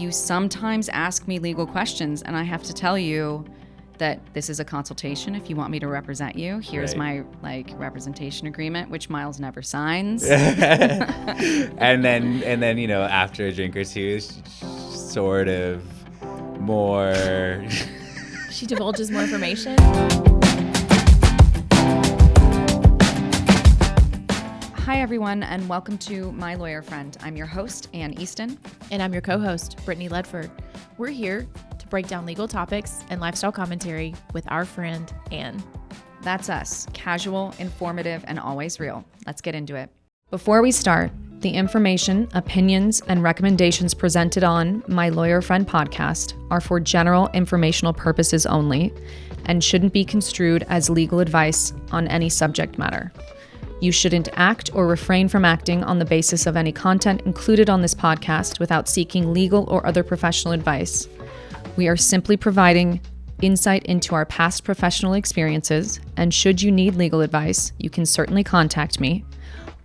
You sometimes ask me legal questions, and I have to tell you that this is a consultation. If you want me to represent you, here's my representation agreement, which Miles never signs. and then you know, after a drink or two, sort of more. She divulges more information. Hi, everyone, and welcome to My Lawyer Friend. I'm your host, Anne Easton. And I'm your co-host, Brittany Ledford. We're here to break down legal topics and lifestyle commentary with our friend, Anne. That's us. Casual, informative, and always real. Let's get into it. Before we start, the information, opinions, and recommendations presented on My Lawyer Friend podcast are for general informational purposes only and shouldn't be construed as legal advice on any subject matter. You shouldn't act or refrain from acting on the basis of any content included on this podcast without seeking legal or other professional advice. We are simply providing insight into our past professional experiences, and should you need legal advice, you can certainly contact me,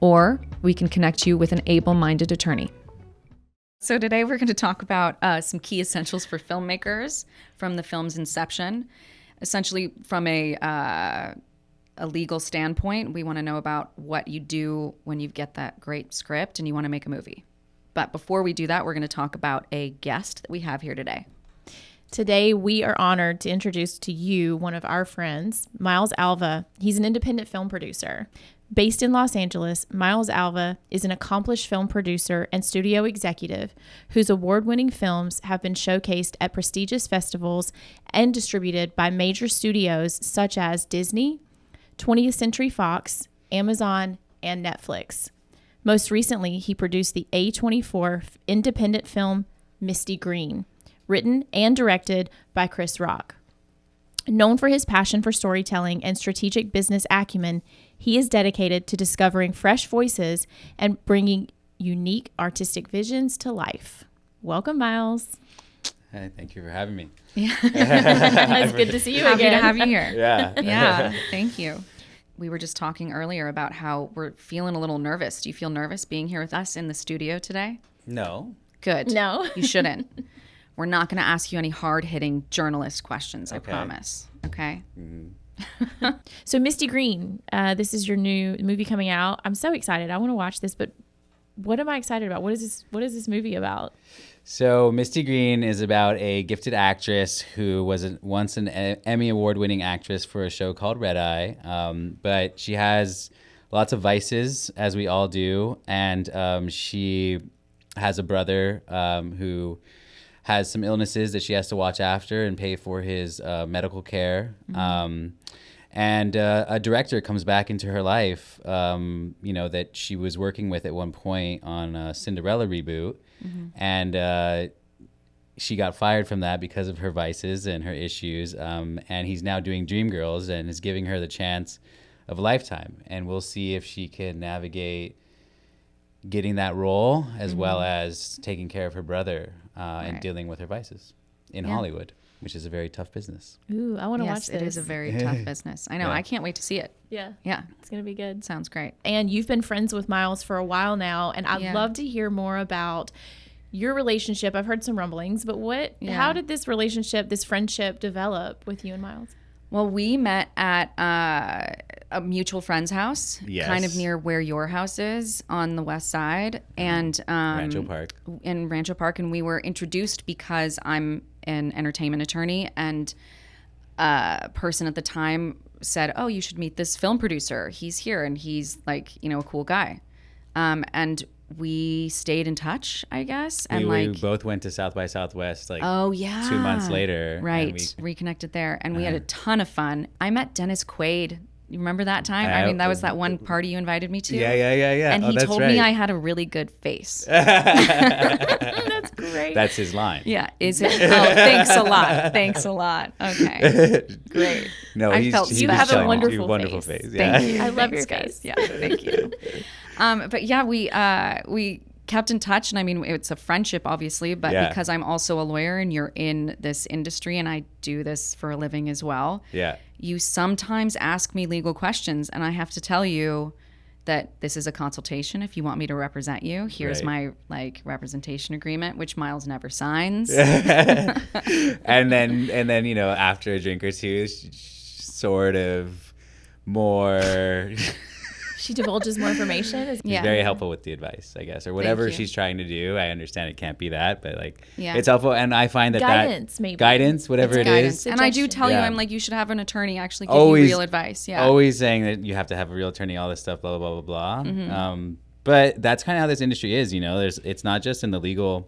or we can connect you with an able-minded attorney. So today we're going to talk about some key essentials for filmmakers from the film's inception. Essentially, from a legal standpoint, we want to know about what you do when you get that great script and you want to make a movie. But before we do that, we're going to talk about a guest that we have here today. Today, we are honored to introduce to you one of our friends, Miles ALVA. He's an independent film producer. Based in Los Angeles, Miles ALVA is an accomplished film producer and studio executive whose award-winning films have been showcased at prestigious festivals and distributed by major studios such as Disney, 20th Century Fox, Amazon, and Netflix. Most recently, he produced the A24 independent film Misty Green, written and directed by Chris Rock. Known for his passion for storytelling and strategic business acumen, he is dedicated to discovering fresh voices and bringing unique artistic visions to life. Welcome, Miles. Hey, thank you for having me. Yeah. It's good to see you Happy again. to have you here. Yeah. Yeah, thank you. We were just talking earlier about how we're feeling a little nervous. Do you feel nervous being here with us in the studio today? No. Good. No. You shouldn't. We're not going to ask you any hard-hitting journalist questions, I promise. Okay? Mm-hmm. So Misty Green, this is your new movie coming out. I'm so excited. I want to watch this, but what am I excited about? What is this movie about? So Misty Green is about a gifted actress who was once an Emmy Award-winning actress for a show called Red Eye, but she has lots of vices, as we all do, and she has a brother who has some illnesses that she has to watch after and pay for his medical care. Mm-hmm. And a director comes back into her life, that she was working with at one point on a Cinderella reboot. Mm-hmm. And she got fired from that because of her vices and her issues. And he's now doing Dreamgirls and is giving her the chance of a lifetime. And we'll see if she can navigate getting that role as mm-hmm. well as taking care of her brother and dealing with her vices in Hollywood, which is a very tough business. Ooh, I want to watch this. It is a very tough business. I know. I can't wait to see it. Yeah. Yeah. It's going to be good. Sounds great. And you've been friends with Miles for a while now, and I'd love to hear more about your relationship. I've heard some rumblings, but how did this friendship develop with you and Miles? Well, we met at a mutual friend's house, kind of near where your house is on the west side, and Rancho Park. In Rancho Park, and we were introduced because I'm an entertainment attorney, and a person at the time said, "Oh, you should meet this film producer. He's here, and he's like, a cool guy." And we stayed in touch, I guess. And we both went to South by Southwest 2 months later. Right. Reconnected there. And we had a ton of fun. I met Dennis Quaid. You remember that time? That was that one party you invited me to. Yeah. And he told me I had a really good face. That's great. That's his line. Yeah. Is it? Oh, thanks a lot. Okay. Great. No, you have a wonderful face. Yeah. Thank you. I love your face. Yeah. Thank you. But yeah, we kept in touch, and I mean, it's a friendship, obviously, but because I'm also a lawyer and you're in this industry and I do this for a living as well. Yeah. You sometimes ask me legal questions, and I have to tell you that this is a consultation. If you want me to represent you, here's Right. my like representation agreement, which Miles never signs. and then you know, after a drink or two, sort of more. She divulges more information. She's very helpful with the advice, I guess, or whatever she's trying to do. I understand it can't be that, but like, it's helpful. And I find that guidance, maybe guidance, whatever it is. And I do tell you, I'm like, you should have an attorney actually give Always, you real advice. Yeah. Always saying that you have to have a real attorney, all this stuff, blah, blah, blah, blah, blah. But that's kind of how this industry is, you know, it's not just in the legal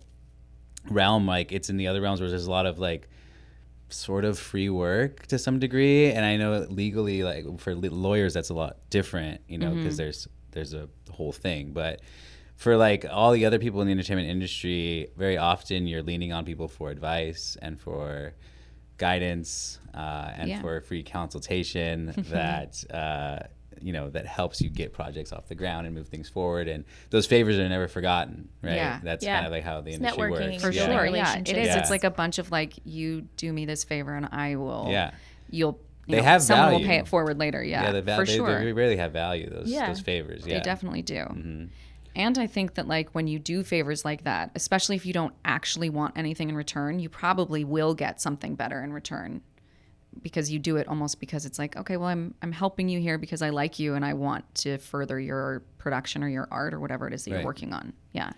realm, like it's in the other realms where there's a lot of like sort of free work to some degree. And I know legally, like for lawyers, that's a lot different, you know, because there's a whole thing. But for like all the other people in the entertainment industry, very often you're leaning on people for advice and for guidance and for free consultation that you know, that helps you get projects off the ground and move things forward. And those favors are never forgotten, right? Yeah. That's kind of like how the industry works. For sure. Yeah, it is. Yeah. It's like a bunch of like, you do me this favor and I will. Yeah. You'll. They have someone value. will pay it forward later. Yeah. For sure. They really have value. Those favors. Yeah. They definitely do. And I think that like when you do favors like that, especially if you don't actually want anything in return, you probably will get something better in return. Because you do it almost because it's like, okay, well, I'm helping you here because I like you and I want to further your production or your art or whatever it is that you're working on. Yeah.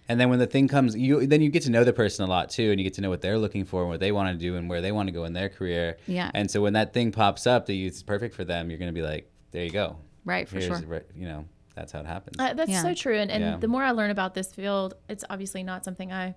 And then when the thing comes, then you get to know the person a lot too, and you get to know what they're looking for and what they want to do and where they want to go in their career. Yeah. And so when that thing pops up that it's perfect for them, you're going to be like, there you go. Right, for sure. You know, that's how it happens. That's so true. And the more I learn about this field, it's obviously not something I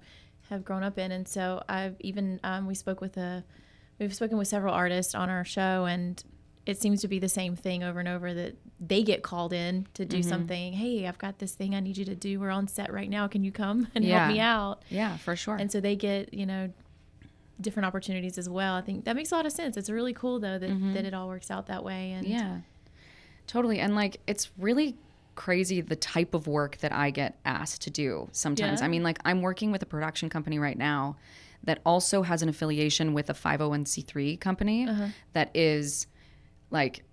have grown up in. And so I've even, we've spoken with several artists on our show, and it seems to be the same thing over and over, that they get called in to do something. Hey, I've got this thing I need you to do. We're on set right now. Can you come and help me out? Yeah, for sure. And so they get, you know, different opportunities as well. I think that makes a lot of sense. It's really cool though that it all works out that way. And yeah, totally. And like, it's really crazy the type of work that I get asked to do sometimes. I mean, like I'm working with a production company right now that also has an affiliation with a 501c3 company that is like,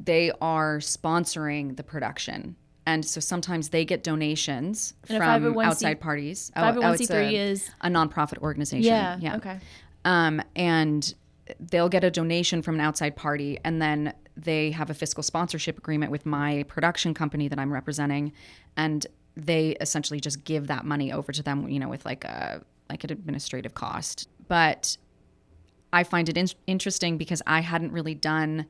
they are sponsoring the production. And so sometimes they get donations from outside parties. 501c3 is a nonprofit organization. Yeah. Okay. And they'll get a donation from an outside party, and then they have a fiscal sponsorship agreement with my production company that I'm representing, and they essentially just give that money over to them, you know, with like an administrative cost. But I find it interesting because I hadn't really done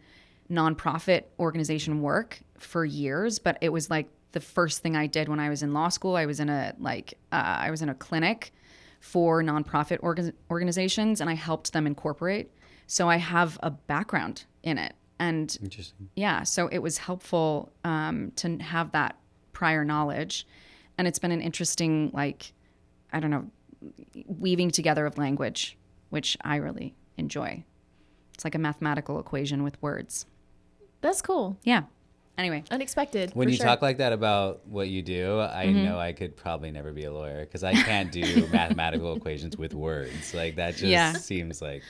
nonprofit organization work for years, but it was like the first thing I did when I was in law school. I was in a clinic for nonprofit organizations, and I helped them incorporate. So I have a background in it. And interesting. Yeah, so it was helpful to have that prior knowledge. And it's been an interesting, like, I don't know, weaving together of language, which I really enjoy. It's like a mathematical equation with words. That's cool. Yeah. Anyway. Unexpected. When you talk like that about what you do, I know I could probably never be a lawyer because I can't do mathematical equations with words. Like that just seems like...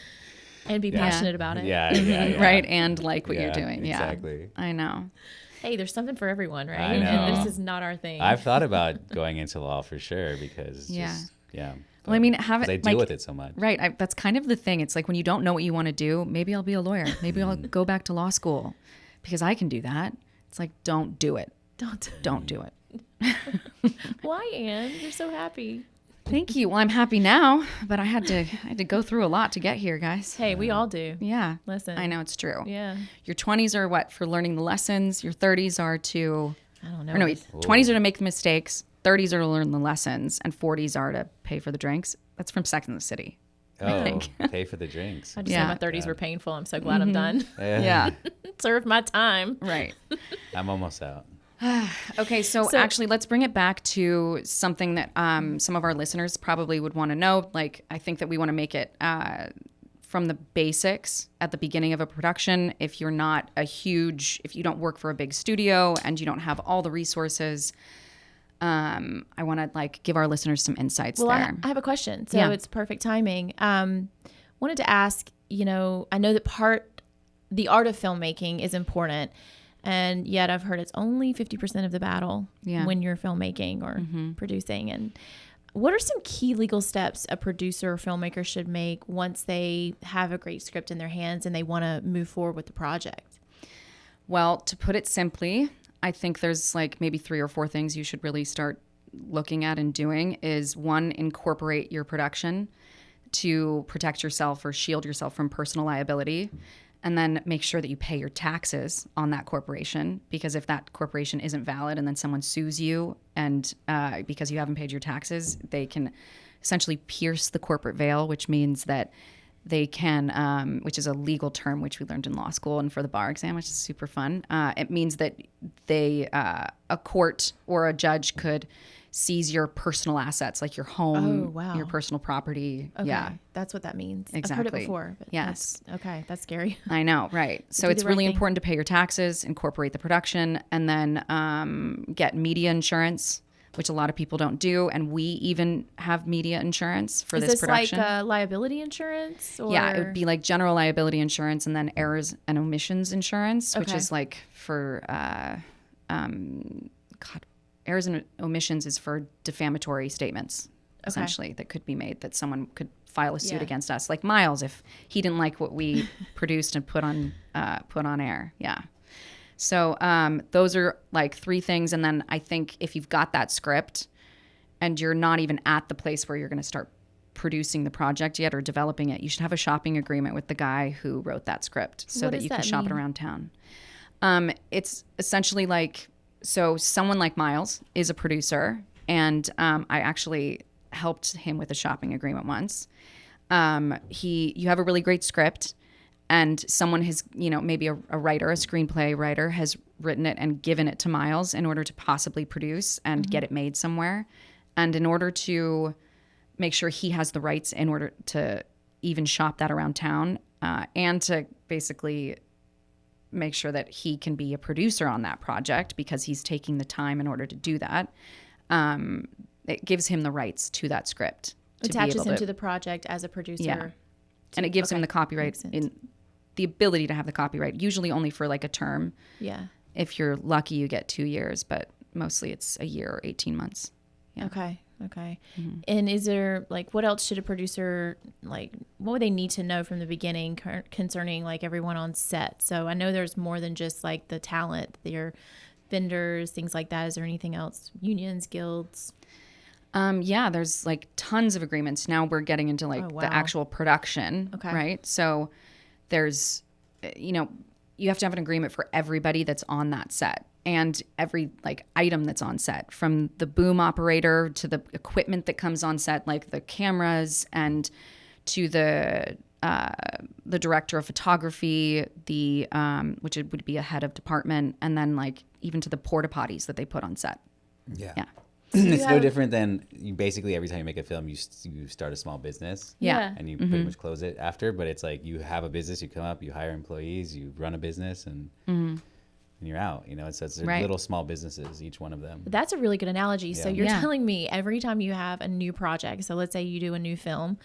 And be passionate about it. Yeah. Right, and like what you're doing. Exactly. Yeah, I know. Hey, there's something for everyone, right? I know. And this is not our thing. I've thought about going into law for sure because Well, I mean, I deal with it so much. Right. That's kind of the thing. It's like when you don't know what you want to do, maybe I'll be a lawyer. Maybe I'll go back to law school because I can do that. It's like, don't do it. Don't do it. Why, Anne? You're so happy. Thank you. Well, I'm happy now, but I had to go through a lot to get here, guys. Hey, we all do. Yeah. Listen. I know it's true. Yeah. Your 20s are what? For learning the lessons. Your 30s are to... I don't know. Or no, 20s are to make the mistakes. 30s are to learn the lessons. And 40s are to pay for the drinks. That's from Sex and the City. Oh, pay for the drinks. I just said my 30s were painful. I'm so glad I'm done. Yeah. Served my time. Right. I'm almost out. Okay, so actually, let's bring it back to something that some of our listeners probably would want to know. Like, I think that we want to make it from the basics at the beginning of a production. If you're not if you don't work for a big studio and you don't have all the resources, I want to like give our listeners some insights there. I have a question. So it's perfect timing. Wanted to ask, you know, I know that the art of filmmaking is important. And yet I've heard it's only 50% of the battle when you're filmmaking or producing. And what are some key legal steps a producer or filmmaker should make once they have a great script in their hands and they want to move forward with the project? Well, to put it simply, I think there's like maybe 3 or 4 things you should really start looking at and doing is 1, incorporate your production to protect yourself or shield yourself from personal liability. And then make sure that you pay your taxes on that corporation, because if that corporation isn't valid and then someone sues you and because you haven't paid your taxes, they can essentially pierce the corporate veil, which means that they can, which is a legal term which we learned in law school and for the bar exam, which is super fun. It means that a court or a judge could seize your personal assets, like your home, your personal property. Okay. Yeah. That's what that means. Exactly. I've heard it before. But yes. That's scary. I know, right. So it's really important to pay your taxes, incorporate the production, and then get media insurance, which a lot of people don't do. And we even have media insurance for this production. Is this like liability insurance? Or? Yeah, it would be like general liability insurance and then errors and omissions insurance, which is like for, errors and omissions is for defamatory statements, essentially, that could be made, that someone could file a suit against us. Like Miles, if he didn't like what we produced and put on air. Yeah. So those are like 3 things. And then I think if you've got that script and you're not even at the place where you're going to start producing the project yet or developing it, you should have a shopping agreement with the guy who wrote that script so that you can shop it around town. It's essentially like, so someone like Miles is a producer, and I actually helped him with a shopping agreement once. You have a really great script, and someone has, maybe a writer, a screenplay writer, has written it and given it to Miles in order to possibly produce and get it made somewhere. And in order to make sure he has the rights in order to even shop that around town, and to basically make sure that he can be a producer on that project because he's taking the time in order to do that. It gives him the rights to that script. Attaches him to the project as a producer. Yeah. And it gives him the copyright, in the ability to have the copyright, usually only for like a term. Yeah. If you're lucky, you get 2 years, but mostly it's a year or 18 months. Yeah. Okay. Mm-hmm. And is there, like, what else should a producer, like, what would they need to know from the beginning concerning, like, everyone on set? So I know there's more than just, like, the talent, their vendors, things like that. Is there anything else? Unions, guilds? Yeah, there's, like, tons of agreements. Now we're getting into, like, the actual production, right? So there's, you have to have an agreement for everybody that's on that set. And every like item that's on set, from the boom operator to the equipment that comes on set, like the cameras, and to the director of photography, which would be a head of department, and then like even to the porta potties that they put on set. Yeah. It's no different than basically every time you make a film, you start a small business. Yeah. And you pretty much close it after. But it's like you have a business, you come up, you hire employees, you run a business, and you're out. It's little small businesses, each one of them. That's a really good analogy. Yeah. So you're telling me every time you have a new project, so let's say you do a new film,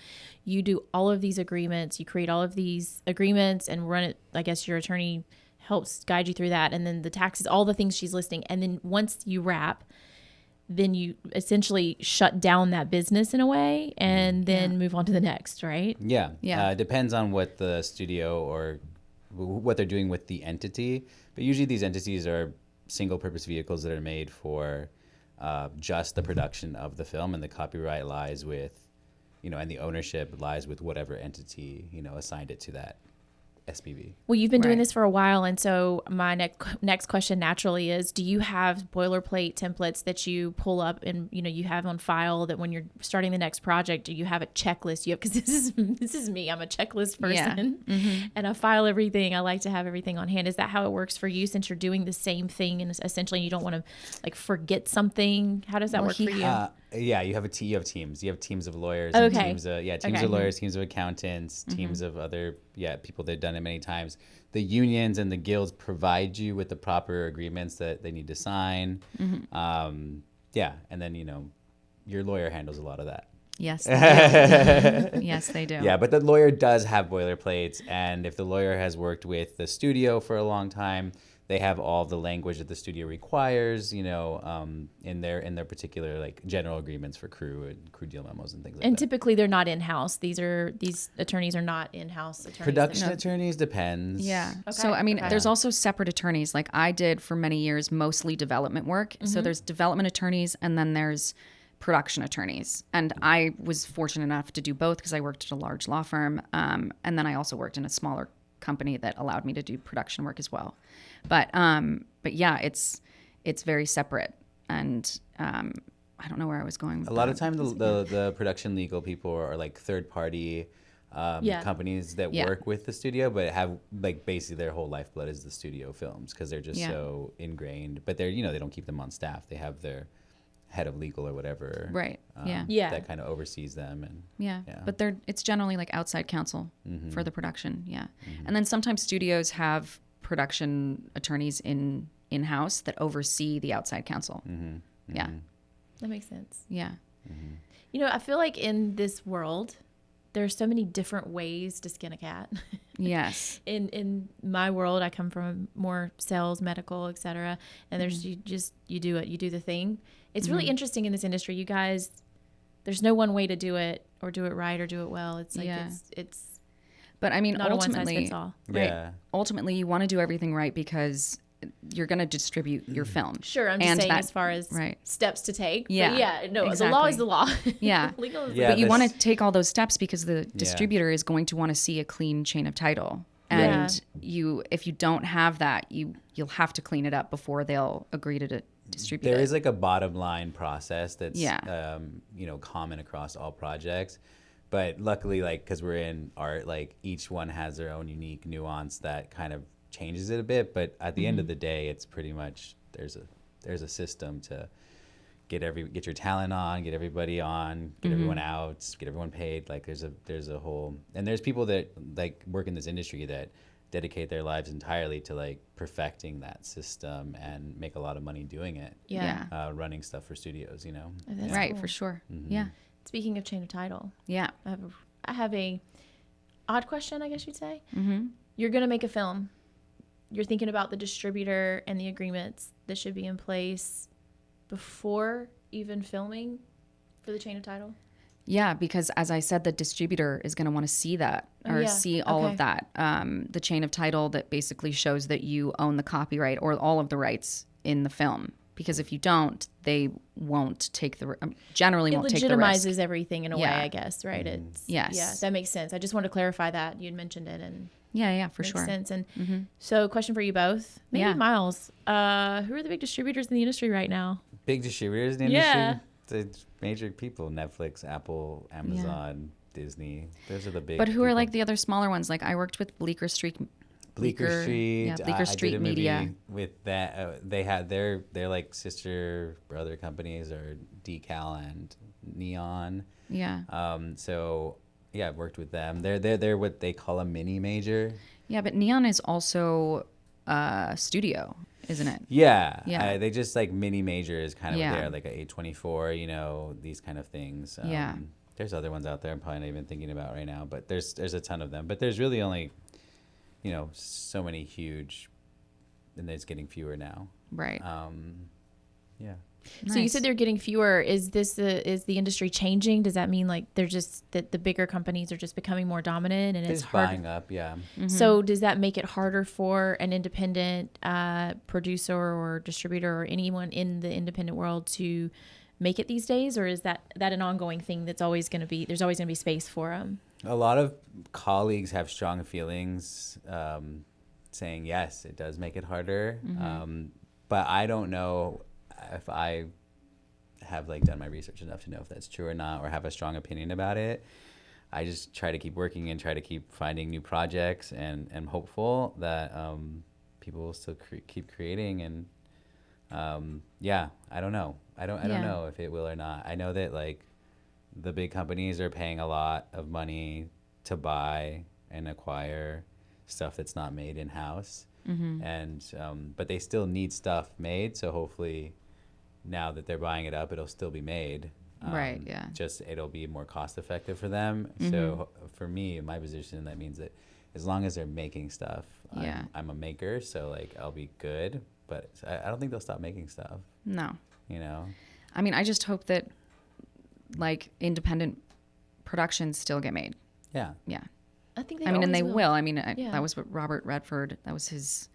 you do all of these agreements, you create all of these agreements and run it. I guess your attorney helps guide you through that. And then the taxes, all the things she's listing. And then once you wrap, then you essentially shut down that business in a way and then move on to the next, right? Yeah. It depends on what the studio or what they're doing with the entity. But usually these entities are single-purpose vehicles that are made for just the production of the film, and the copyright lies with, and the ownership lies with whatever entity, assigned it to that SPV. Well, you've been doing this for a while, and so my next question naturally is, do you have boilerplate templates that you pull up and you have on file that when you're starting the next project, do you have a checklist? Because this is me. I'm a checklist person, and I file everything. I like to have everything on hand. Is that how it works for you, since you're doing the same thing and essentially you don't want to like forget something? How does that work for you? Yeah, you have teams. You have teams of lawyers, and teams of lawyers, teams of accountants, teams of other people that have done it many times. The unions and the guilds provide you with the proper agreements that they need to sign. And then your lawyer handles a lot of that. Yes, they do. Yes, they do. Yeah, but the lawyer does have boilerplates, and if the lawyer has worked with the studio for a long time, they have all the language that the studio requires, you know, in their particular like general agreements for crew and crew deal memos and things like that. And typically they're not in-house. These attorneys are not in-house attorneys. Production attorneys depends. Yeah. Okay. So, I mean, Okay. there's also separate attorneys. Like I did for many years, mostly development work. So there's development attorneys and then there's production attorneys. And I was fortunate enough to do both because I worked at a large law firm. And then I also worked in a smaller company that allowed me to do production work as well. But yeah, it's very separate. And I don't know where I was going with A lot that. of times the production legal people are like third party companies that work with the studio, but have like basically their whole lifeblood is the studio films because they're just so ingrained. But they're, you know, they don't keep them on staff. They have their head of legal or whatever. Right. That kind of oversees them. And But it's generally like outside counsel for the production. Yeah. And then sometimes studios have production attorneys in-house that oversee the outside counsel. Yeah. That makes sense. Yeah. You know, I feel like in this world, there's so many different ways to skin a cat. Yes. In my world, I come from more sales, medical, etc. And there's you do it, you do the thing. It's really interesting in this industry. You guys, there's no one way to do it or do it right or do it well. It's like it's But I mean, not ultimately, a one size fits all. yeah. Ultimately, you want to do everything right because you're going to distribute your film. Sure, I'm just saying as far as steps to take. Yeah, but yeah, no, exactly. the law is the law. Yeah. Legal is Yeah, but you want to take all those steps because the distributor is going to want to see a clean chain of title. And if you don't have that, you'll have to clean it up before they'll agree to distribute it. There is like a bottom line process that's Yeah. common across all projects. But luckily, like, because we're in art, like each one has their own unique nuance that kind of changes it a bit. But at the end of the day, it's pretty much there's a system to get your talent on, get everybody on, get everyone out, get everyone paid. Like there's a whole, and there's people that like work in this industry that dedicate their lives entirely to like perfecting that system and make a lot of money doing it. Yeah. Running stuff for studios, you know. That's Right, cool. for sure. Yeah. Speaking of chain of title, Yeah. I have a odd question, I guess you'd say. You're going to make a film. You're thinking about the distributor and the agreements that should be in place before even filming for the chain of title? Yeah, because as I said, the distributor is going to want to see that or see all of that. The chain of title that basically shows that you own the copyright or all of the rights in the film. Because if you don't, they won't take the generally won't take the risk. It legitimizes everything in a way, I guess, right? It's Yes. Yeah, that makes sense. I just want to clarify that. You'd mentioned it and Yeah, for makes sure. sense. And so question for you both. Maybe Miles, who are the big distributors in the industry right now? Big distributors in the industry? The major people, Netflix, Apple, Amazon, Disney. Those are the big But who are people. like the other smaller ones? Like I worked with Bleecker Street. Bleecker Street. Yeah, Bleecker I Street did a movie Media. with that. They had their like sister brother companies are Decal and Neon. Yeah. So yeah, I've worked with them. They're what they call a mini major. Yeah, but Neon is also a studio, isn't it? Yeah. Yeah. They just like mini major is kind of Yeah. what they are, like a 824, you know, these kind of things. Yeah. There's other ones out there I'm probably not even thinking about right now, but there's a ton of them. But there's really only, you know, so many huge, and it's getting fewer now. Right. Yeah. So you said they're getting fewer. Is the industry changing? Does that mean like they're just that the bigger companies are just becoming more dominant and it's hard? Buying up, yeah. So does that make it harder for an independent producer or distributor or anyone in the independent world to make it these days, or is that an ongoing thing that's always going to be? There's always going to be space for them. A lot of colleagues have strong feelings, saying yes, it does make it harder. But I don't know if I have like done my research enough to know if that's true or not, or have a strong opinion about it. I just try to keep working and try to keep finding new projects, and am hopeful that people will still keep creating. And yeah, I don't know. I don't know if it will or not. I know that like the big companies are paying a lot of money to buy and acquire stuff that's not made in-house. And but they still need stuff made, so hopefully now that they're buying it up, it'll still be made. Right, yeah. Just it'll be more cost effective for them. So for me, in my position, that means that as long as they're making stuff. Yeah. I'm a maker, so like I'll be good, but I don't think they'll stop making stuff. No. You know? I mean, I just hope that like independent productions still get made. Yeah. Yeah. I think I mean, and they will. I mean, Yeah. that was what Robert Redford, that was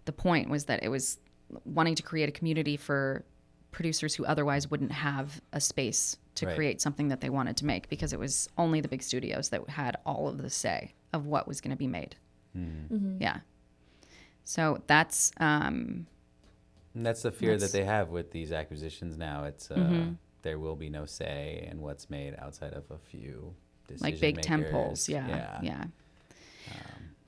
the point, was that it was wanting to create a community for producers who otherwise wouldn't have a space to create something that they wanted to make, because it was only the big studios that had all of the say of what was going to be made. Mm-hmm. Yeah. So that's And that's the fear that they have with these acquisitions now. It's there will be no say in what's made outside of a few decision like big makers. temples. Yeah. Yeah.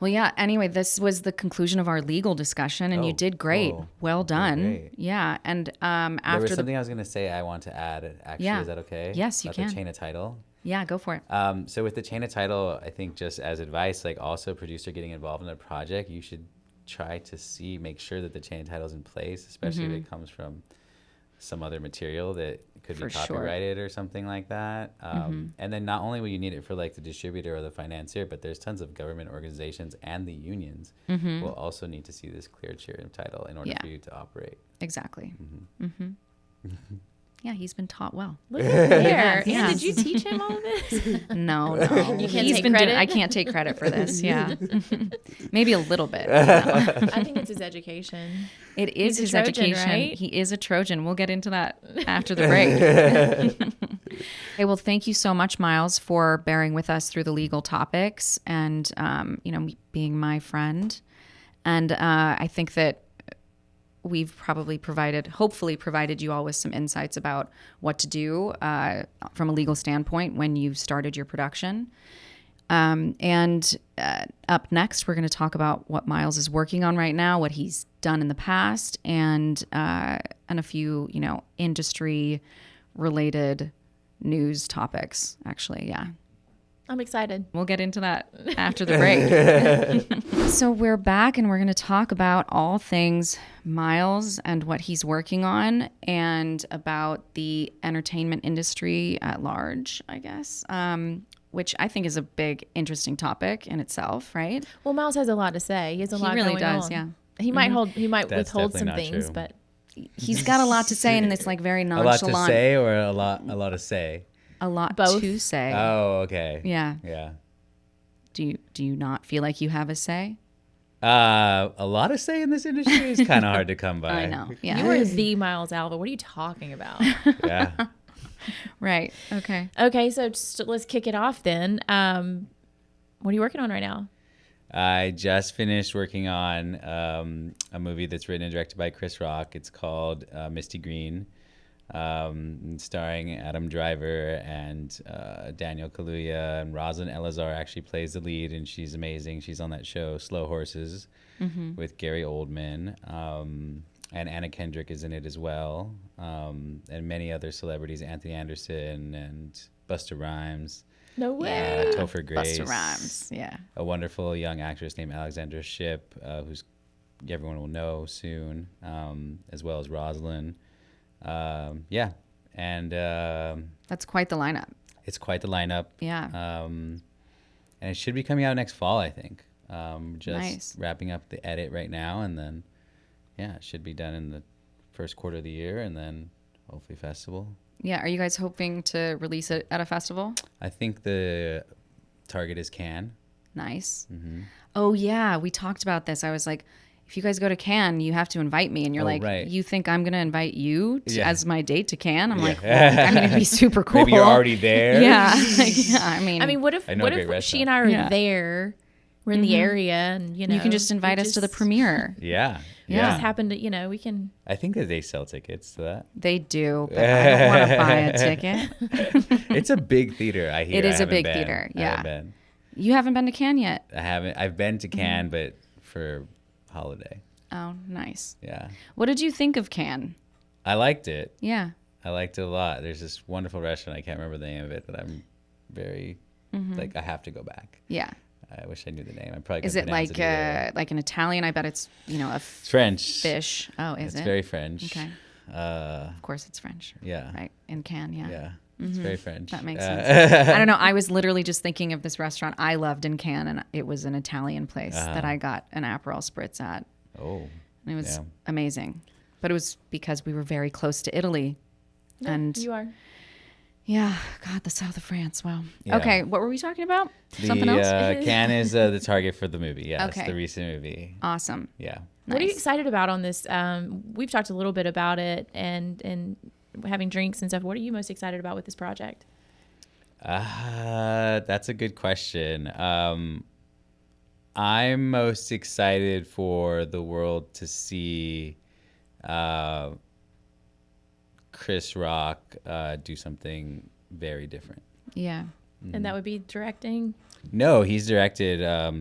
Well, yeah. Anyway, this was the conclusion of our legal discussion, and you did great. Cool. Well done. Great. Yeah. And There after was something I was going to say I want to add. Actually, Yeah. is that okay? Yes, you About can. the chain of title. yeah, go for it. So with the chain of title, I think just as advice, like also producer getting involved in a project, you should try to make sure that the chain of title is in place, especially if it comes from some other material that could For be sure. copyrighted or something like that. And then not only will you need it for like the distributor or the financier, but there's tons of government organizations and the unions will also need to see this clear chain of title in order Yeah. for you to operate. Exactly. Yeah, he's been taught well. Look at there. Yeah. Anne, did you teach him all of this? No. You can't He's take been credit? I can't take credit for this. Yeah. Maybe a little bit. No. I think it's his education. It is He's a his Trojan, education. right? He is a Trojan. We'll get into that after the break. Okay, well, thank you so much, Miles, for bearing with us through the legal topics and, being my friend. And I think that we've hopefully provided you all with some insights about what to do from a legal standpoint when you've started your production. And up next, we're going to talk about what Miles is working on right now, what he's done in the past, and a few, industry-related news topics, actually. Yeah. I'm excited. We'll get into that after the break. So we're back, and we're going to talk about all things Miles and what he's working on, and about the entertainment industry at large, I guess, which I think is a big, interesting topic in itself, right? Well, Miles has a lot to say. He has a lot really going does, on. yeah. He might That's withhold some definitely not things, true. but He's got a lot to say, and it's like very A nonchalant. lot to say or a lot to say? A lot Both. to say. Oh, okay. Yeah. Yeah. Do you not feel like you have a say? A lot of say in this industry is kind of hard to come by. I know. Yeah. you are the Miles Alva. What are you talking about? Yeah. Right. Okay. Okay, so let's kick it off then. What are you working on right now? I just finished working on a movie that's written and directed by Chris Rock. It's called Misty Green, starring Adam Driver and Daniel Kaluuya, and Rosalind Elazar actually plays the lead, and she's amazing. She's on that show Slow Horses with Gary Oldman, and Anna Kendrick is in it as well, and many other celebrities, Anthony Anderson and Busta Rhymes. No way. Topher Grace. Busta Rhymes. Yeah. A wonderful young actress named Alexandra Shipp, who's everyone will know soon, as well as Rosalind. Yeah, and That's quite the lineup. it's quite the lineup. Yeah. And it should be coming out next fall, I think. Just Nice. wrapping up the edit right now, and then it should be done in the first quarter of the year, and then hopefully festival. Yeah. Are you guys hoping to release it at a festival? I think the target is Cannes. Nice. Mm-hmm. Oh, yeah. We talked about this. I was like, if you guys go to Cannes, you have to invite me. And you're like, right. you think I'm going to invite you as my date to Cannes? I'm like, Yeah. well, I mean, it'd be super cool. Maybe you're already there. Yeah. I mean, what if I know a great she and restaurant. I are Yeah. there? We're in the area, and you can just invite us to the premiere. Yeah. We just happen to, we can. I think that they sell tickets to that. They do, but I don't want to buy a ticket. It's a big theater, I hear. It is I a haven't big been. theater, I yeah. haven't been. You haven't been to Cannes yet? I haven't. I've been to Cannes, but for holiday. Oh, nice. Yeah. What did you think of Cannes? I liked it. Yeah. I liked it a lot. There's this wonderful restaurant. I can't remember the name of it, but I'm very, I have to go back. Yeah. I wish I knew the name. I'm probably Is gonna it like pronounce it either. like an Italian? I bet it's, a It's French. fish. Oh, is It's it? very French. Okay. Uh, Of course it's French. yeah. Right. In Cannes, yeah. Yeah. It's very French. That makes sense. I don't know. I was literally just thinking of this restaurant I loved in Cannes, and it was an Italian place that I got an Aperol Spritz at. Oh. And it was amazing. But it was because we were very close to Italy. Yeah, and you are. Yeah. God, the south of France. Wow. Yeah. Okay. What were we talking about? Something else? Cannes is the target for the movie. Yes, Okay. the recent movie. Awesome. Yeah. What are you Nice. excited about on this? We've talked a little bit about it and having drinks and stuff. What are you most excited about with this project? That's a good question. I'm most excited for the world to see Chris Rock do something very different. Yeah. And that would be directing. No, he's directed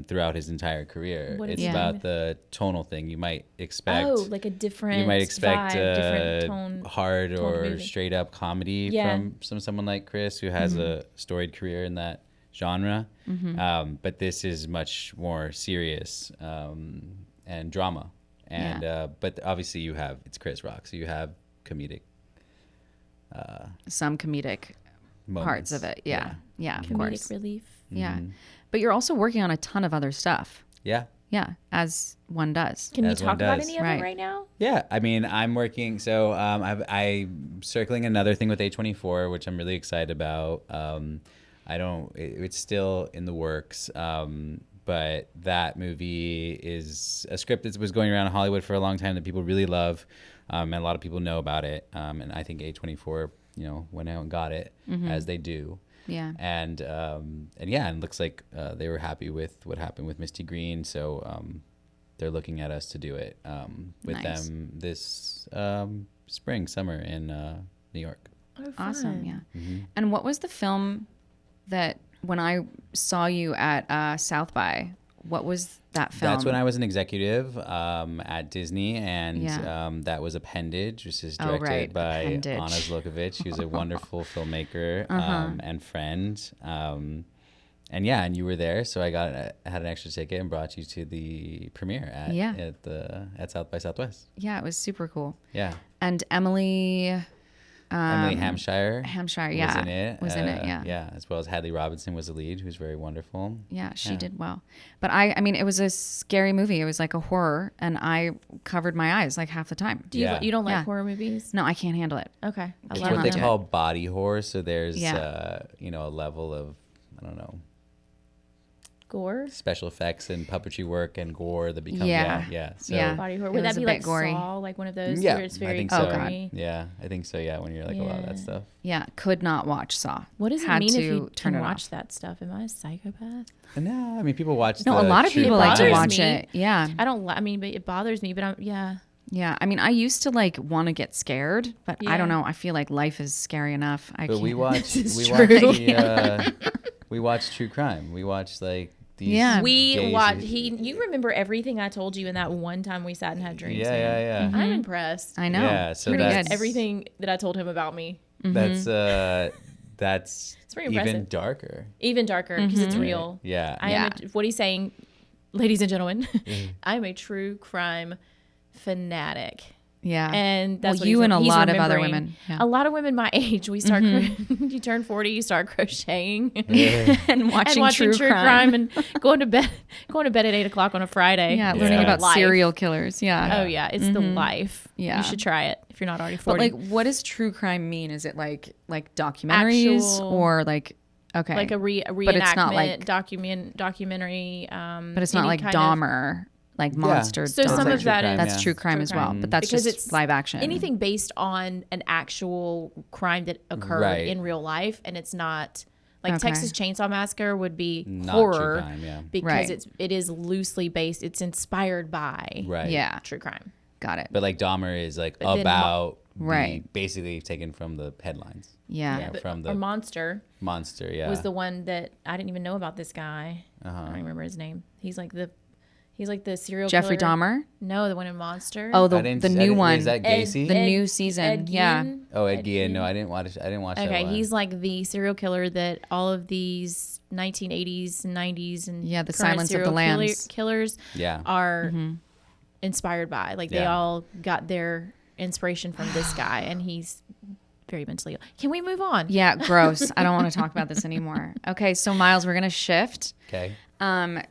throughout his entire career. What is It's he about doing? the tonal thing. You might expect. Oh, like a different. You might expect vibe, different tone. hard toned or movie. straight up comedy Yeah. from someone like Chris, who has a storied career in that genre. But this is much more serious and drama. And but obviously it's Chris Rock, so you have comedic Some comedic parts moments. of it. Yeah. Yeah, of Comedic course. relief. Yeah. But you're also working on a ton of other stuff. Yeah. Yeah. As one does. Can you As one talk about does. any of Right. it right now? Yeah, I mean, I'm working. So I'm circling another thing with A24, which I'm really excited about. It's still in the works, but that movie is a script that was going around Hollywood for a long time that people really love, and a lot of people know about it. And I think A24, went out and got it, as they do. Yeah. And yeah, and it looks like they were happy with what happened with Misty Green, so they're looking at us to do it with Nice. them this summer in New York. Oh, Awesome. fun. Yeah. And what was the film that when I saw you at South by, what was that film? That's when I was an executive at Disney, and Yeah. that was Appendage, which is Oh, directed right. by Appendage. Anna Zlokovich, who's a wonderful filmmaker and friend. And you were there, so I had an extra ticket and brought you to the premiere at South by Southwest. Yeah, it was super cool. Yeah, And Emily Emily Hampshire. Hampshire, was yeah. in it. Was in it, yeah. Yeah, as well as Hadley Robinson was the lead, who's very wonderful. Yeah, she did well. But I mean, it was a scary movie. It was like a horror, and I covered my eyes like half the time. Do you Yeah. you don't like Yeah. horror movies? No, I can't handle it. Okay. I It's love What not they do call body horror. So there's, Yeah. a level of, I don't know, gore. special effects and puppetry work and gore that become, Yeah. So, Yeah. Body horror. It Would was that a be bit like gory. Saw, like one of those Yeah, where it's I very think so. gory? Yeah, I think so. Yeah, when you're like a lot of that Yeah. stuff. Yeah, could not watch Saw. What does it Had mean if to you turn can it watch off. that stuff? Am I a psychopath? No, I mean people watch. No, a the lot of true people like to bothers watch me. it. Yeah. I don't. I mean, but it bothers me. But yeah. Yeah. I mean, I used to like want to get scared, but I don't Yeah. know. I feel like life is scary enough. I But can't. we watch. true. We watch true crime. We watch like these. Yeah. We gays watched. who- You remember everything I told you in that one time we sat and had drinks. Yeah, man. yeah, yeah. I'm impressed. I know. Yeah, so Pretty that's- good. Everything that I told him about me. That's It's pretty even impressive. darker. Even darker because it's real. Yeah. I am. What he's saying, ladies and gentlemen, I'm a true crime fanatic. Yeah. And that's Well, what you he's, and a he's lot of other remembering. women. Yeah. A lot of women my age, we start. You turn 40, you start crocheting and watching, and true crime. and going to bed at 8:00 on a Friday. Yeah, It's learning the about life. serial killers. Yeah. Oh yeah, it's the life. Yeah. You should try it if you're not already But 40. like, what does true crime mean? Is it like documentaries Actual- or like okay, like a reenactment, but it's not like documentary. but it's not any like kind of- Dahmer, like monster. So Dahmer. some of that is That's true crime as well, but that's because just it's live action. anything based on an actual crime that occurred Right. in real life, and it's not like Okay. Texas Chainsaw Massacre would be Not horror true crime, yeah. because Right. it is loosely based. It's inspired by Right. Yeah, true crime. got it. But like Dahmer is like But then about Right. basically taken from the headlines. Yeah, Yeah. But from the- our monster Monster, yeah. was the one that I didn't even know about. This guy, Uh-huh. I don't remember his name. He's like the serial Jeffrey killer. Dahmer. No, the one in Monster. Oh, I the didn't- the I new didn't- one. Is that Gacy? The new season, Ed yeah. Gein? Ed Gein. No, I didn't watch it. I didn't watch that Okay, one. he's like the serial killer that all of these 1980s and 90s and Yeah, the current Silence of serial the Lambs. killers Yeah. are inspired by. Like they Yeah. all got their inspiration from this guy, and he's very mentally ill. Can we move on? Yeah, gross. I don't want to talk about this anymore. Okay, so Miles, we're going to shift. Okay.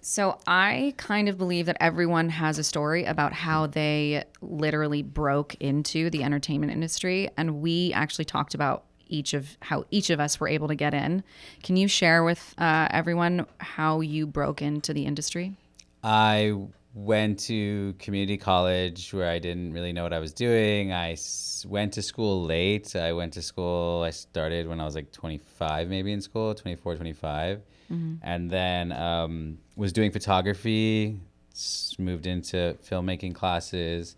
So I kind of believe that everyone has a story about how they literally broke into the entertainment industry, and we actually talked about how each of us were able to get in. Can you share with everyone how you broke into the industry? I went to community college where I didn't really know what I was doing. I went to school late. I started when I was like 25 maybe in school, 24, 25. And then was doing photography, moved into filmmaking classes,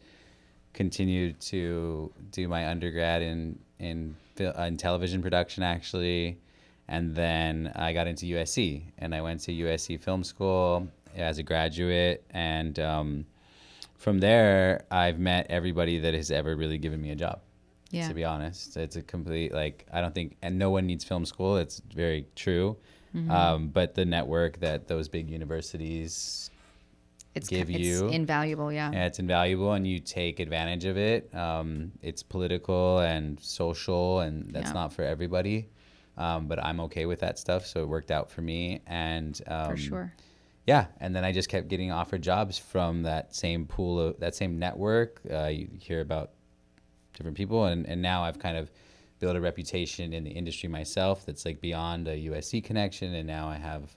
continued to do my undergrad in television production actually. And then I got into USC and I went to USC Film School as a graduate. And from there, I've met everybody that has ever really given me a job. Yeah. To be honest, it's a complete, I don't think, and no one needs film school. It's very true. But the network that those big universities give you, it's invaluable. Yeah. Yeah, it's invaluable, and you take advantage of it. It's political and social, and that's not for everybody. But I'm okay with that stuff, so it worked out for me. And For sure. Yeah, and then I just kept getting offered jobs from that same pool that same network. You hear about different people, and now I've kind of built a reputation in the industry myself that's like beyond a USC connection, and now I have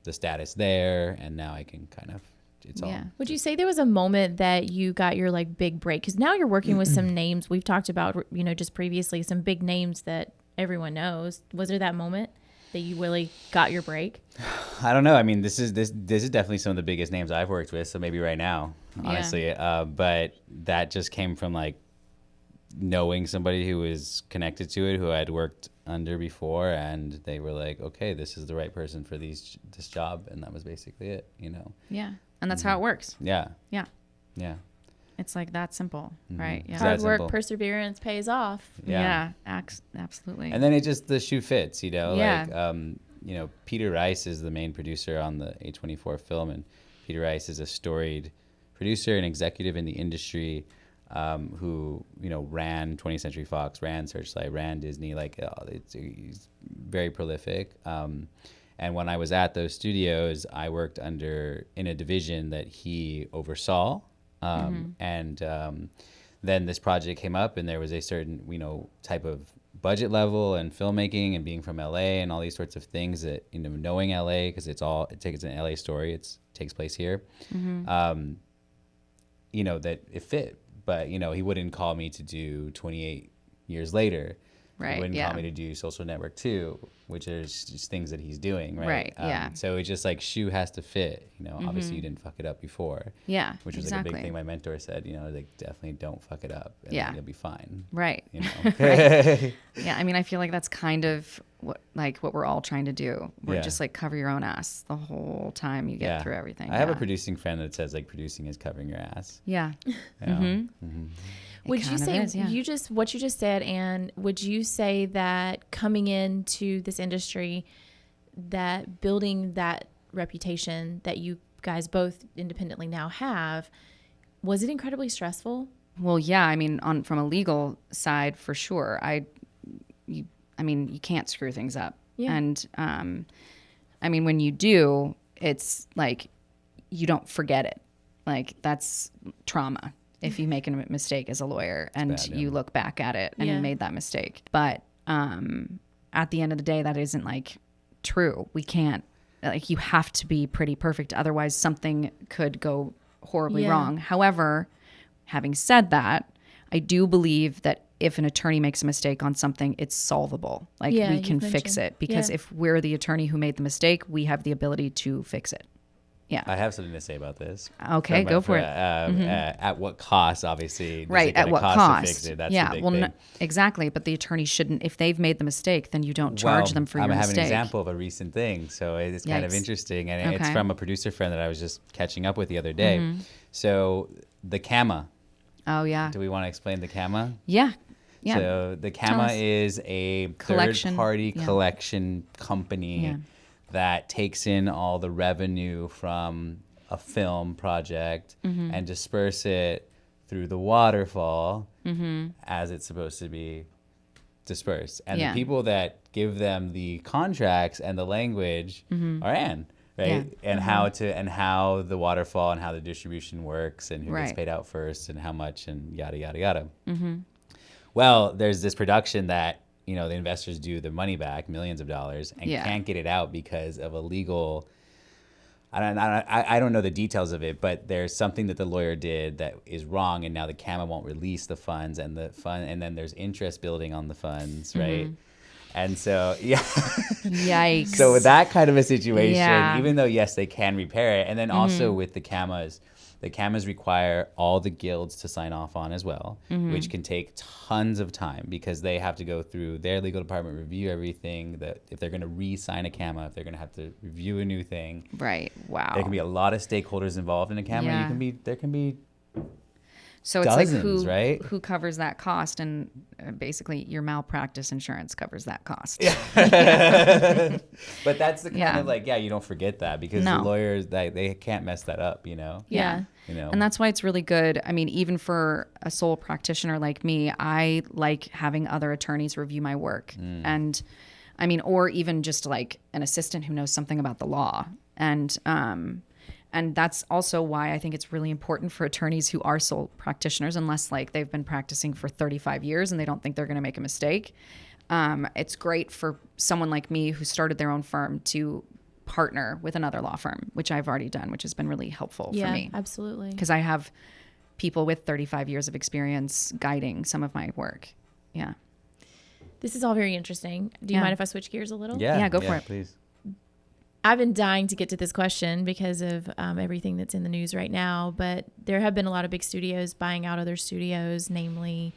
the status there, and now I can kind of, it's all. Would you say there was a moment that you got your like big break? Because now you're working with some names we've talked about, just previously, some big names that everyone knows. Was there that moment that you really got your break? I don't know. I mean, this is definitely some of the biggest names I've worked with, so maybe right now, honestly. But that just came from like knowing somebody who was connected to it, who I'd worked under before, and they were like, okay, this is the right person for this job, and that was basically it, Yeah, and that's how it works. Yeah. It's like that simple, right? Yeah. Hard work, simple. Perseverance pays off. Absolutely. And then the shoe fits, Yeah. like Peter Rice is the main producer on the A24 film, and Peter Rice is a storied producer and executive in the industry, who ran 20th Century Fox, ran Searchlight, ran Disney. He's very prolific. And when I was at those studios, I worked in a division that he oversaw. And then this project came up, and there was a certain type of budget level and filmmaking and being from LA and all these sorts of things that knowing LA, because it's an LA story, it takes place here. That it fit. But, he wouldn't call me to do 28 years later. Right. He wouldn't call me to do Social Network 2, which is just things that he's doing, right? Right, So it's just like shoe has to fit. Obviously you didn't fuck it up before. Yeah, which was like a big thing my mentor said, definitely don't fuck it up. And you'll be fine. Right. Right. Yeah, I mean, I feel like that's kind of what we're all trying to do. We're just like cover your own ass the whole time you get through everything. I have a producing friend that says like producing is covering your ass. Yeah. Would you say what you just said, Anne, would you say that coming into this industry, that building that reputation that you guys both independently now have, was it incredibly stressful? Well, yeah, I mean, from a legal side, for sure. You can't screw things up. Yeah. And when you do, it's like you don't forget it. Like that's trauma. If you make a mistake as a lawyer and you look back at it and you made that mistake. But at the end of the day, that isn't like true. We can't, you have to be pretty perfect. Otherwise something could go horribly wrong. However, having said that, I do believe that if an attorney makes a mistake on something, it's solvable. We can fix it because if we're the attorney who made the mistake, we have the ability to fix it. Yeah. I have something to say about this. Okay, go for it. At what cost, obviously? Right, at what cost? To fix it? That's the big thing. Exactly. But the attorney shouldn't, if they've made the mistake, then you don't charge them for your mistake. I have an example of a recent thing, so it's kind of interesting. And it's from a producer friend that I was just catching up with the other day. So the CAMA. Oh, yeah. Do we want to explain the CAMA? Yeah. So the CAMA is a third-party collection company that takes in all the revenue from a film project and disperse it through the waterfall as it's supposed to be disperse. And the people that give them the contracts and the language are Anne, right? And how the waterfall and how the distribution works and who gets paid out first and how much and yada, yada, yada. Well, there's this production that, you know, the investors do the money back, millions of dollars, and can't get it out because of a legal... I don't know the details of it, but there's something that the lawyer did that is wrong, and now the CAMA won't release the funds, and then there's interest building on the funds, right? And so, Yikes. So with that kind of a situation, even though yes, they can repair it, and then also with the CAMAs require all the guilds to sign off on as well, which can take tons of time because they have to go through their legal department, review everything. That if they're going to re-sign a CAMA, if they're going to have to review a new thing, right? Wow. There can be a lot of stakeholders involved in a CAMA. There can be. So it's dozens, like who covers that cost, and basically your malpractice insurance covers that cost. But that's the kind of like, you don't forget that because the lawyers, they can't mess that up, you know? Yeah. You know? And that's why it's really good. I mean, even for a sole practitioner like me, I like having other attorneys review my work. And I mean, or even just like an assistant who knows something about the law. And that's also why I think it's really important for attorneys who are sole practitioners, unless like they've been practicing for 35 years and they don't think they're going to make a mistake. It's great for someone like me who started their own firm to partner with another law firm, which I've already done, which has been really helpful for me. Yeah, absolutely. Because I have people with 35 years of experience guiding some of my work. Yeah. This is all very interesting. Do you mind if I switch gears a little? Yeah, go for it. Please. I've been dying to get to this question because of everything that's in the news right now, but there have been a lot of big studios buying out other studios, namely,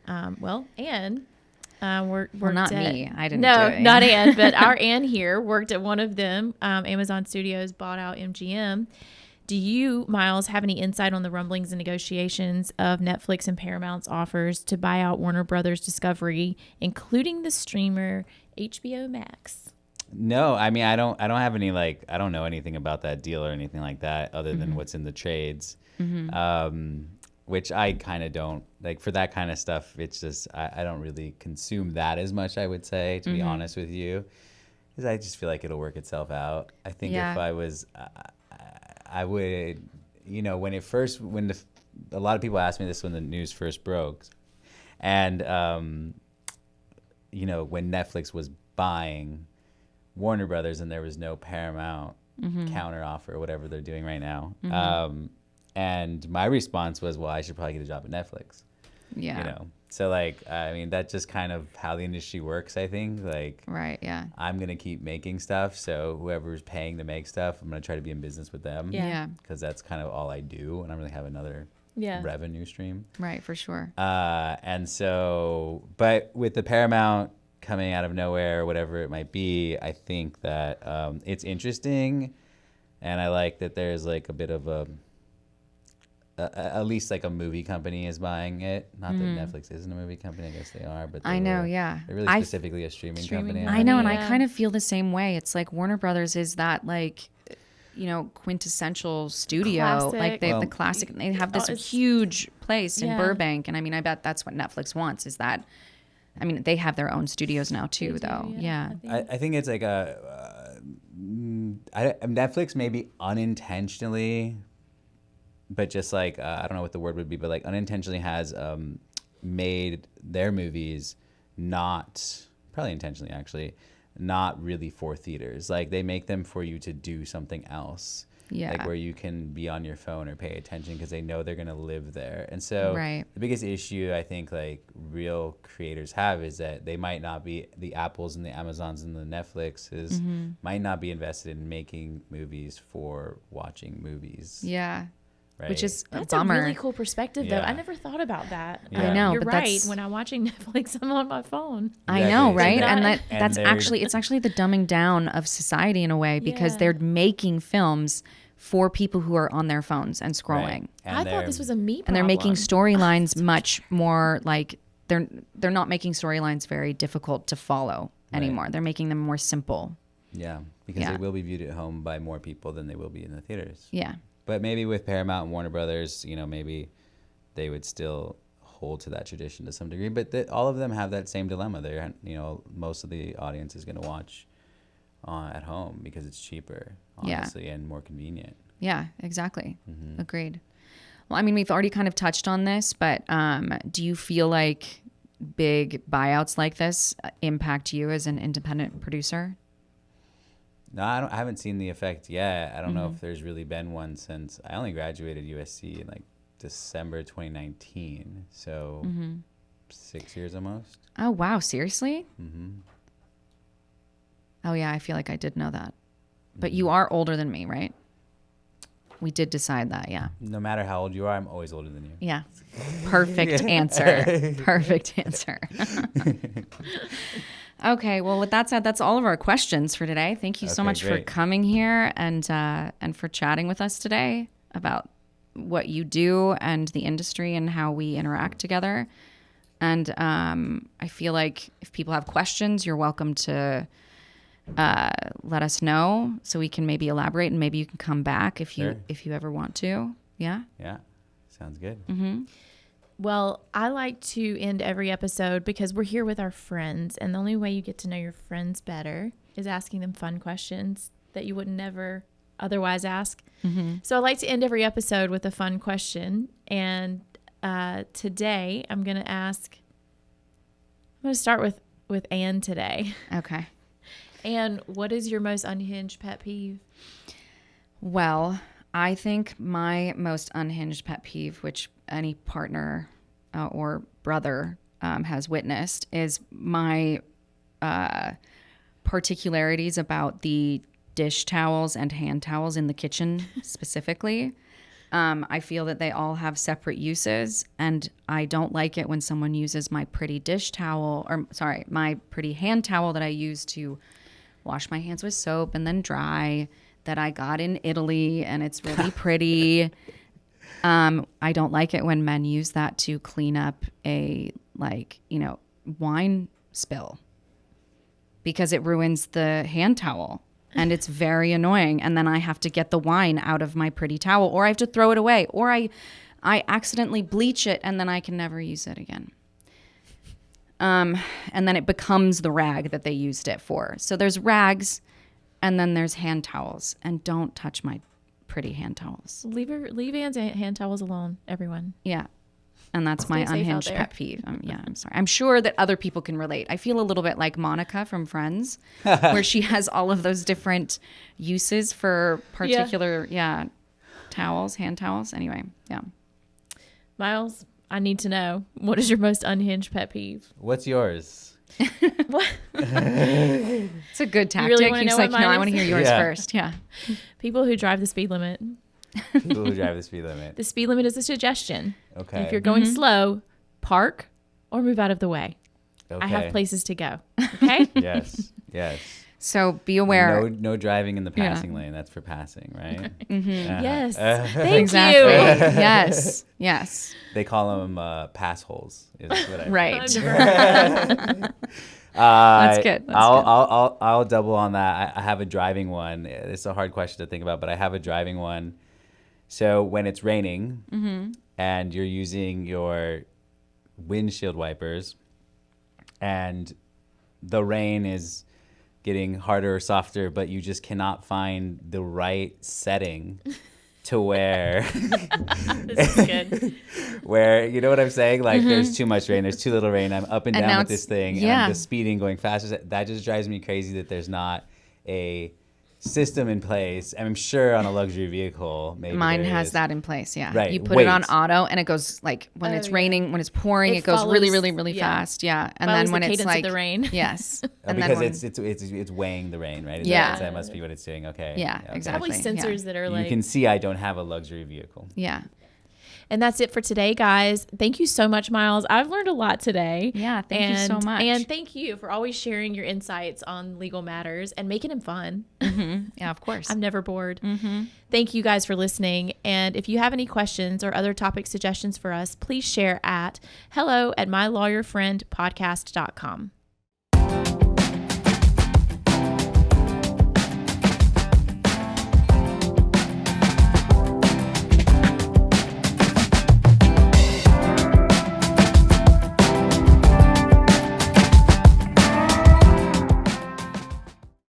Anne worked not at, me. I didn't no, do it. not Anne, but our Anne here worked at one of them. Amazon Studios bought out MGM. Do you, Miles, have any insight on the rumblings and negotiations of Netflix and Paramount's offers to buy out Warner Brothers Discovery, including the streamer HBO Max? No, I mean, I don't have any, like, I don't know anything about that deal or anything like that other than what's in the trades, which I kind of don't, like, for that kind of stuff, it's just, I don't really consume that as much, I would say, to be honest with you, because I just feel like it'll work itself out. I think if I was, I would, you know, a lot of people asked me this when the news first broke, and, you know, when Netflix was buying Warner Brothers and there was no Paramount counter offer or whatever they're doing right now. And my response was, well, I should probably get a job at Netflix. Yeah. You know, so like, I mean, that's just kind of how the industry works, I think. Like, right, yeah. I'm going to keep making stuff. So whoever's paying to make stuff, I'm going to try to be in business with them. Yeah. Because that's kind of all I do. And I don't really have another revenue stream. Right, for sure. And so, but with the Paramount coming out of nowhere, whatever it might be, I think that it's interesting, and I like that there's like a bit of at least like a movie company is buying it. Not that Netflix isn't a movie company, I guess they are, but I know, they're really specifically a streaming company. I know, and I kind of feel the same way. It's like Warner Brothers is that like, you know, quintessential studio, classic. like they have the classic. They have this huge place in Burbank, and I mean, I bet that's what Netflix wants. Is that. I mean, they have their own studios now too, though. Yeah. I think it's like Netflix maybe unintentionally, but just like, I don't know what the word would be, but like unintentionally has made their movies probably intentionally actually, not really for theaters. Like they make them for you to do something else. Yeah. Like where you can be on your phone or pay attention because they know they're going to live there. And so the biggest issue I think like real creators have is that they might not be, the Apples and the Amazons and the Netflixes might not be invested in making movies for watching movies. Yeah. Right? Which is That's a bummer. a really cool perspective, though. I never thought about that. Yeah. I know, You're but right. When I'm watching Netflix, I'm on my phone. I know, right? Exactly. And that's actually, it's actually the dumbing down of society in a way because they're making films for people who are on their phones and scrolling. Right. And I thought this was a me problem. And they're making storylines much more like they're not making storylines very difficult to follow anymore. They're making them more simple. Yeah, because they will be viewed at home by more people than they will be in the theaters. Yeah. But maybe with Paramount and Warner Brothers, you know, maybe they would still hold to that tradition to some degree. But all of them have that same dilemma. They're, most of the audience is going to watch at home because it's cheaper, honestly, and more convenient. Yeah, exactly. Agreed. Well, I mean, we've already kind of touched on this, but do you feel like big buyouts like this impact you as an independent producer? No, I haven't seen the effect yet. I don't know if there's really been one since I only graduated USC in like December 2019. So 6 years almost. Oh, wow. Seriously? Mm-hmm. Oh, yeah. I feel like I did know that. But you are older than me, right? We did decide that, yeah. No matter how old you are, I'm always older than you. Yeah. Perfect answer. Perfect answer. Okay, well, with that said, that's all of our questions for today. Thank you so much for coming here and for chatting with us today about what you do and the industry and how we interact together. And I feel like if people have questions, you're welcome to let us know so we can maybe elaborate, and maybe you can come back if you ever want to. Yeah? Yeah, sounds good. Well, I like to end every episode because we're here with our friends, and the only way you get to know your friends better is asking them fun questions that you would never otherwise ask. So I like to end every episode with a fun question, and today I'm going to start with Anne today. Okay. Anne, what is your most unhinged pet peeve? Well, I think my most unhinged pet peeve, which any partner or brother has witnessed, is my particularities about the dish towels and hand towels in the kitchen specifically. I feel that they all have separate uses, and I don't like it when someone uses my pretty my pretty hand towel that I use to wash my hands with soap and then dry, that I got in Italy, and it's really pretty. I don't like it when men use that to clean up a wine spill, because it ruins the hand towel, and it's very annoying. And then I have to get the wine out of my pretty towel, or I have to throw it away, or I accidentally bleach it, and then I can never use it again. And then it becomes the rag that they used it for. So there's rags, and then there's hand towels, and don't touch my pretty hand towels. Leave Anne's hand towels alone, everyone. Yeah. And that's my Stay safe unhinged out there. pet peeve. I'm sorry. I'm sure that other people can relate. I feel a little bit like Monica from Friends, where she has all of those different uses for particular, towels, hand towels. Anyway, yeah. Miles, I need to know, what is your most unhinged pet peeve? What's yours? What? It's a good tactic. really wanna He's know like, what no, mine I want to is?" hear yours Yeah. first. Yeah. People who drive the speed limit. People who drive the speed limit. The speed limit is a suggestion. Okay. And if you're going slow, park or move out of the way. Okay. I have places to go. Okay? Yes. Yes. So be aware. No driving in the passing lane. That's for passing, right? Yes. Thank Exactly. you. Yes. Yes. They call them pass holes. Is what I Right. That's good. That's I'll double on that. I have a driving one. It's a hard question to think about, but I have a driving one. So when it's raining and you're using your windshield wipers, and the rain is getting harder or softer, but you just cannot find the right setting to where This is good. where, you know what I'm saying? Like there's too much rain, there's too little rain. I'm up and And down now with this thing, and yeah. I'm just speeding, going faster. That just drives me crazy that there's not a system in place. I'm sure on a luxury vehicle, maybe Mine there has is. that in place. Yeah. Right. You put it on Wait. auto, and it goes like when it's yeah. raining, when it's pouring, It it goes really, follows- really, really yeah. fast. Yeah. And Follows then when the it's cadence of like the rain. yes. And Because then when, it's weighing the rain, right? Yeah. That must be what it's doing. Okay. Yeah, Okay. exactly. Probably sensors that are You like. can see I don't have a luxury vehicle. yeah. And that's it for today, guys. Thank you so much, Miles. I've learned a lot today. Yeah, thank you so much. And thank you for always sharing your insights on legal matters and making them fun. Yeah, of course. I'm never bored. Thank you guys for listening. And if you have any questions or other topic suggestions for us, please share at hello@mylawyerfriendpodcast.com.